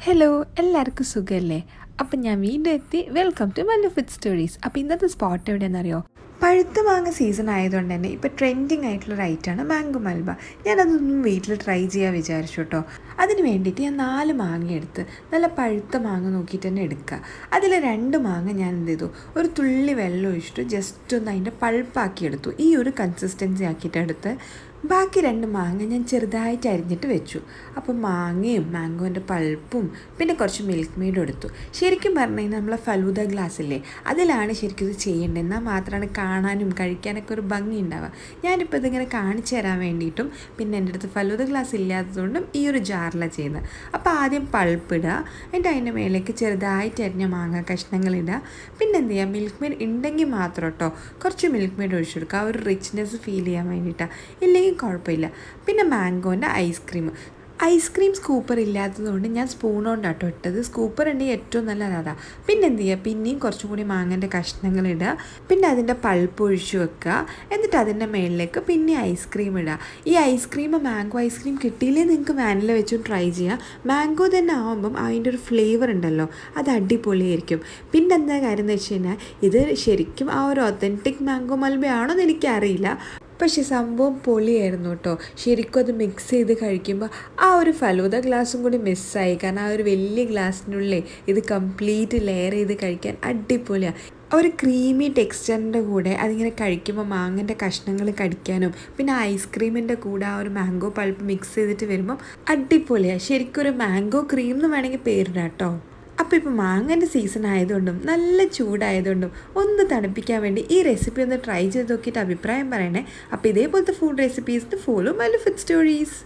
Hello എല്ലാവർക്കും സുഖമല്ലേ? അപ്പം ഞാൻ വീണ്ടും എത്തി. Welcome to Mallu food stories. അപ്പോൾ ഇന്നത്തെ സ്പോട്ട് എവിടെയെന്നറിയോ? പഴുത്ത മാങ്ങ സീസൺ ആയതുകൊണ്ട് തന്നെ ഇപ്പോൾ ട്രെൻഡിങ് ആയിട്ടുള്ളൊരു ഐറ്റമാണ് മാംഗോ മൽബ. ഞാനതൊന്നും വീട്ടിൽ ട്രൈ ചെയ്യാൻ വിചാരിച്ചു കേട്ടോ. അതിന് വേണ്ടിയിട്ട് ഞാൻ 4 മാങ്ങ എടുത്ത് നല്ല പഴുത്ത മാങ്ങ നോക്കിയിട്ട് തന്നെ എടുക്കുക. അതിൽ 2 മാങ്ങ ഞാൻ എന്ത് ചെയ്തു, ഒരു തുള്ളി വെള്ളം ഒഴിച്ചിട്ട് ജസ്റ്റ് ഒന്ന് അതിൻ്റെ പൾപ്പാക്കി എടുത്തു. ഈ ഒരു കൺസിസ്റ്റൻസി ആക്കിയിട്ട് എടുത്ത് ബാക്കി 2 മാങ്ങ ഞാൻ ചെറുതായിട്ട് അരിഞ്ഞിട്ട് വെച്ചു. അപ്പോൾ മാങ്ങയും മാംഗോൻ്റെ പൾപ്പും പിന്നെ കുറച്ച് മിൽക്ക് മെയ്ഡും എടുത്തു. ശരിക്കും പറഞ്ഞു കഴിഞ്ഞാൽ നമ്മളെ ഫലൂദ ഗ്ലാസ്സില്ലേ, അതിലാണ് ശരിക്കും ഇത് ചെയ്യേണ്ടത്. എന്നാൽ മാത്രമാണ് കാണാനും കഴിക്കാനൊക്കെ ഒരു ഭംഗി ഉണ്ടാവുക. ഞാനിപ്പോൾ ഇതിങ്ങനെ കാണിച്ചു തരാൻ വേണ്ടിയിട്ടും പിന്നെ എൻ്റെ അടുത്ത് ഫലൂദ ഗ്ലാസ് ഇല്ലാത്തതുകൊണ്ടും ഈ ഒരു ജാറിലാണ് ചെയ്യുന്നത്. അപ്പോൾ ആദ്യം പൾപ്പ് ഇടുക, എന്നിട്ട് അതിൻ്റെ മേലേക്ക് ചെറുതായിട്ട് അരിഞ്ഞ മാങ്ങ കഷ്ണങ്ങളിടുക. പിന്നെ എന്ത് ചെയ്യുക, മിൽക്ക് മെയ്ഡ് ഉണ്ടെങ്കിൽ മാത്രം കേട്ടോ കുറച്ച് മിൽക്ക് മെയ്ഡ് ഒഴിച്ചു കൊടുക്കുക, ആ ഒരു റിച്ച്നെസ് ഫീൽ ചെയ്യാൻ വേണ്ടിയിട്ടാണ്. ഇല്ലെങ്കിൽ കുഴപ്പമില്ല. പിന്നെ മാംഗോൻ്റെ ഐസ്ക്രീം സ്കൂപ്പർ ഇല്ലാത്തതുകൊണ്ട് ഞാൻ സ്പൂൺ കൊണ്ടാട്ടോ ഇട്ടത്. സ്കൂപ്പർ ഉണ്ടെങ്കിൽ ഏറ്റവും നല്ലത് അതാ. പിന്നെ എന്ത് ചെയ്യുക, പിന്നെയും കുറച്ചും കൂടി മാങ്ങൻ്റെ കഷ്ണങ്ങളിടുക, പിന്നെ അതിൻ്റെ പൾപ്പ് ഒഴിച്ചു വെക്കുക, എന്നിട്ട് അതിൻ്റെ മുകളിലേക്ക് പിന്നെ ഐസ്ക്രീം ഇടുക. ഈ മാംഗോ ഐസ്ക്രീം കിട്ടിയില്ലേ നിങ്ങൾക്ക് വാനില വെച്ചും ട്രൈ ചെയ്യുക. മാംഗോ തന്നെ ആകുമ്പം അതിൻ്റെ ഒരു ഫ്ലേവർ ഉണ്ടല്ലോ, അത് അടിപൊളിയായിരിക്കും. പിന്നെ എന്താ കാര്യം എന്ന് വെച്ച് കഴിഞ്ഞാൽ, ഇത് ശരിക്കും ആ ഒരു ഒത്തൻറ്റിക് മാംഗോ മൽബയാണോ എന്ന് എനിക്കറിയില്ല, പക്ഷേ സംഭവം പൊളിയായിരുന്നു കേട്ടോ. ശരിക്കും അത് മിക്സ് ചെയ്ത് കഴിക്കുമ്പോൾ ആ ഒരു ഫലൂദ ഗ്ലാസും കൂടി മിസ്സായി. കാരണം ആ ഒരു വലിയ ഗ്ലാസ്സിനുള്ളിൽ ഇത് കംപ്ലീറ്റ് ലെയർ ചെയ്ത് കഴിക്കാൻ അടിപൊളിയാണ്. ഒരു ക്രീമി ടെക്സ്ചറിൻ്റെ കൂടെ അതിങ്ങനെ കഴിക്കുമ്പോൾ മാങ്ങൻ്റെ കഷ്ണങ്ങൾ കടിക്കാനും പിന്നെ ഐസ്ക്രീമിൻ്റെ കൂടെ ആ ഒരു മാംഗോ പൾപ്പ് മിക്സ് ചെയ്തിട്ട് വരുമ്പം അടിപൊളിയാണ്. ശരിക്കും ഒരു മാംഗോ ക്രീം എന്ന് വേണമെങ്കിൽ പേരിടാം കേട്ടോ. അപ്പോൾ ഇപ്പോൾ മാങ്ങൻ്റെ സീസൺ ആയതുകൊണ്ടും നല്ല ചൂടായതുകൊണ്ടും ഒന്ന് തണുപ്പിക്കാൻ വേണ്ടി ഈ റെസിപ്പി ഒന്ന് ട്രൈ ചെയ്ത് നോക്കിയിട്ട് അഭിപ്രായം പറയണേ. അപ്പോൾ ഇതേപോലത്തെ ഫുഡ് റെസിപ്പീസിന് ഫോളോ മല്ലു ഫുഡ് സ്റ്റോറീസ്.